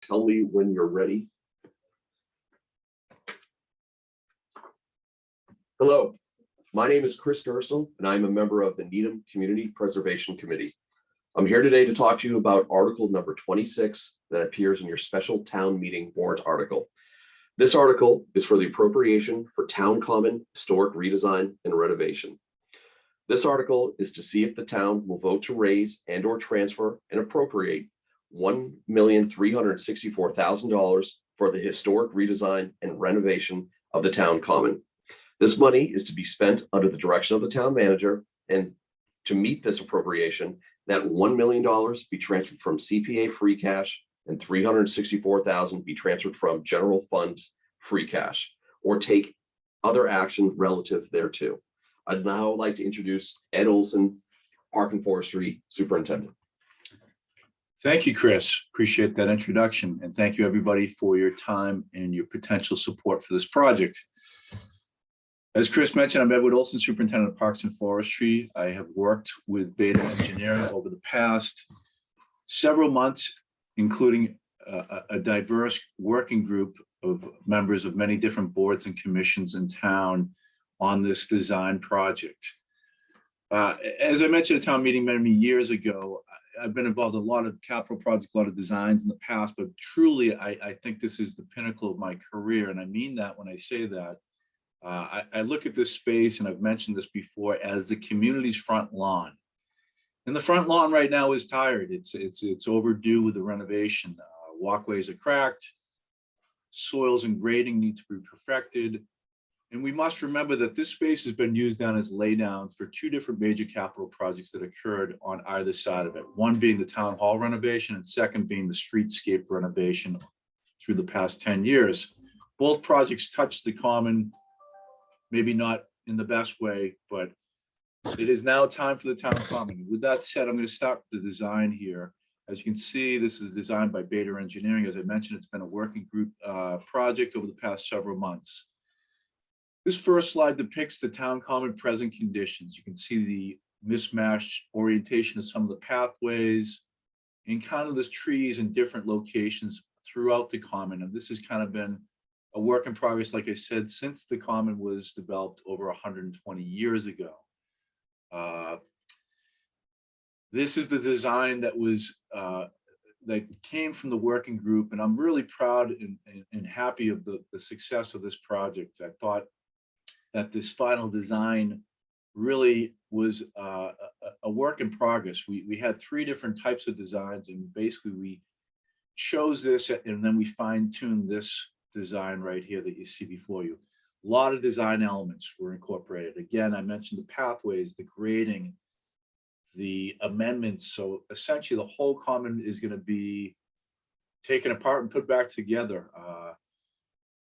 tell me when you're ready. Hello, my name is Chris Gerstel, and I'm a member of the Needham Community Preservation Committee. I'm here today to talk to you about article number 26 that appears in your special town meeting warrant article. This article is for the appropriation for town common historic redesign and renovation. This article is to see if the town will vote to raise and or transfer and appropriate $1,364,000 for the historic redesign and renovation of the town common. This money is to be spent under the direction of the town manager, and to meet this appropriation, that $1 million be transferred from CPA free cash and $364,000 be transferred from general fund free cash, or take other action relative thereto. I'd now like to introduce Ed Olsen, Park and Forestry Superintendent. Thank you, Chris. Appreciate that introduction. And thank you, everybody, for your time and your potential support for this project. As Chris mentioned, I'm Edward Olsen, Superintendent of Parks and Forestry. I have worked with Beta Engineering over the past several months, including a diverse working group of members of many different boards and commissions in town on this design project. As I mentioned at a town meeting many years ago, I've been involved in a lot of capital projects, a lot of designs in the past, but truly, I think this is the pinnacle of my career. And I mean that when I say that. I look at this space, and I've mentioned this before, as the community's front lawn. And the front lawn right now is tired. It's overdue with the renovation. Walkways are cracked. Soils and grading need to be perfected. And we must remember that this space has been used down as laydown for two different major capital projects that occurred on either side of it. One being the town hall renovation, and second being the streetscape renovation through the past 10 years. Both projects touched the common, maybe not in the best way, but it is now time for the town common. With that said, I'm going to start with the design here. As you can see, this is designed by Beta Engineering. As I mentioned, it's been a working group project over the past several months. This first slide depicts the town common present conditions. You can see the mismatched orientation of some of the pathways and kind of the trees in different locations throughout the common. And this has kind of been a work in progress, like I said, since the common was developed over 120 years ago. This is the design that was that came from the working group, and I'm really proud and happy of the success of this project. I thought that this final design really was a work in progress. We had three different types of designs, and basically we chose this, and then we fine-tuned this design right here that you see before you. A lot of design elements were incorporated. Again, I mentioned the pathways, the grading, the amendments. So essentially the whole common is going to be taken apart and put back together.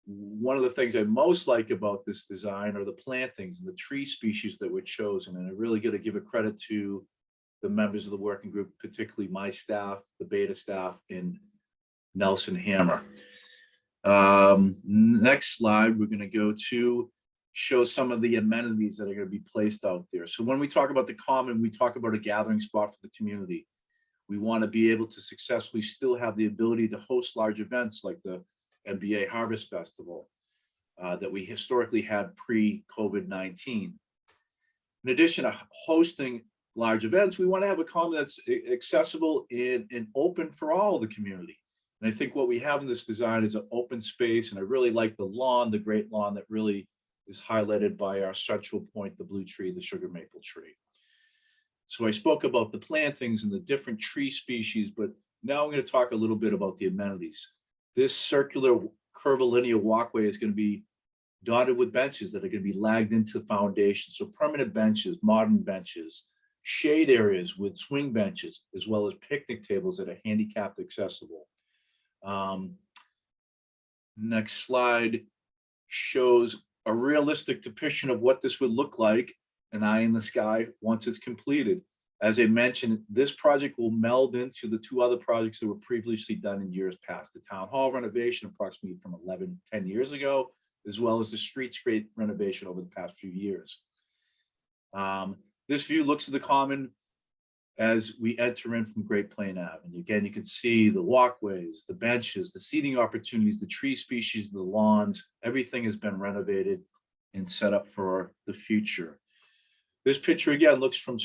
One of the things I most like about this design are the plantings and the tree species that were chosen. And I really got to give a credit to the members of the working group, particularly my staff, the Beta staff, and Nelson Hammer. Next slide, we're going to go to show some of the amenities that are going to be placed out there. So when we talk about the common, we talk about a gathering spot for the community. We want to be able to successfully still have the ability to host large events like the NBA Harvest Festival that we historically had pre-COVID-19. In addition to hosting large events, we want to have a common that's accessible and open for all of the community. And I think what we have in this design is an open space, and I really like the lawn, the great lawn that really is highlighted by our central point, the blue tree, the sugar maple tree. So I spoke about the plantings and the different tree species, but now I'm going to talk a little bit about the amenities. This circular curvilinear walkway is going to be dotted with benches that are going to be lagged into the foundation. So permanent benches, modern benches, shade areas with swing benches, as well as picnic tables that are handicapped accessible. Next slide shows a realistic depiction of what this would look like, an eye in the sky, once it's completed. As I mentioned, this project will meld into the two other projects that were previously done in years past. The town hall renovation, approximately from 10 years ago, as well as the streetscape renovation over the past few years. This view looks at the common as we enter in from Great Plain Ave. And again, you can see the walkways, the benches, the seating opportunities, the tree species, the lawns, everything has been renovated and set up for the future. This picture again looks from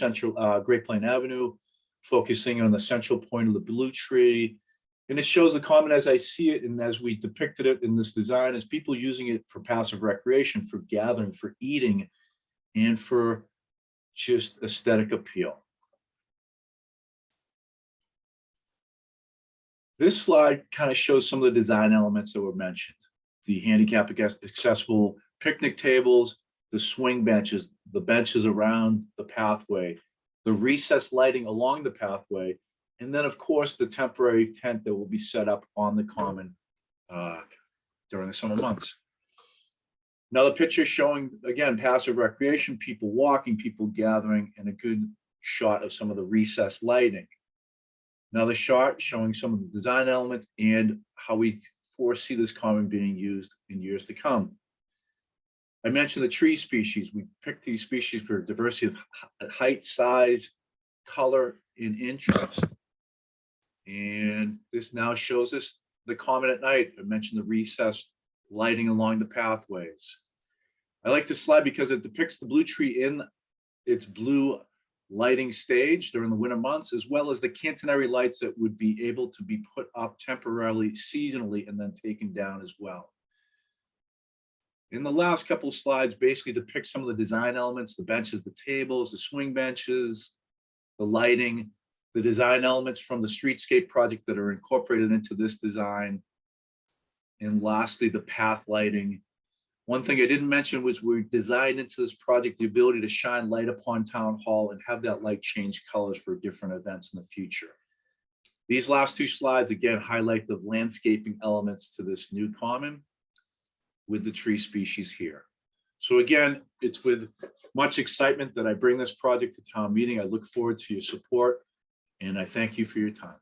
Great Plain Avenue, focusing on the central point of the blue tree. And it shows the common as I see it and as we depicted it in this design, as people using it for passive recreation, for gathering, for eating, and for just aesthetic appeal. This slide kind of shows some of the design elements that were mentioned. The handicap accessible picnic tables, the swing benches, the benches around the pathway, the recessed lighting along the pathway, and then of course the temporary tent that will be set up on the common during the summer months. Another picture showing, again, passive recreation, people walking, people gathering, and a good shot of some of the recessed lighting. Another shot showing some of the design elements and how we foresee this common being used in years to come. I mentioned the tree species. We picked these species for diversity of height, size, color, and interest. And this now shows us the common at night. I mentioned the recessed lighting along the pathways. I like this slide because it depicts the blue tree in its blue lighting stage during the winter months, as well as the catenary lights that would be able to be put up temporarily, seasonally, and then taken down as well. In the last couple of slides, basically depict some of the design elements, the benches, the tables, the swing benches, the lighting, the design elements from the streetscape project that are incorporated into this design. And lastly, the path lighting. One thing I didn't mention was we designed into this project the ability to shine light upon Town Hall and have that light change colors for different events in the future. These last two slides, again, highlight the landscaping elements to this new common with the tree species here. So again, it's with much excitement that I bring this project to town meeting. I look forward to your support, and I thank you for your time.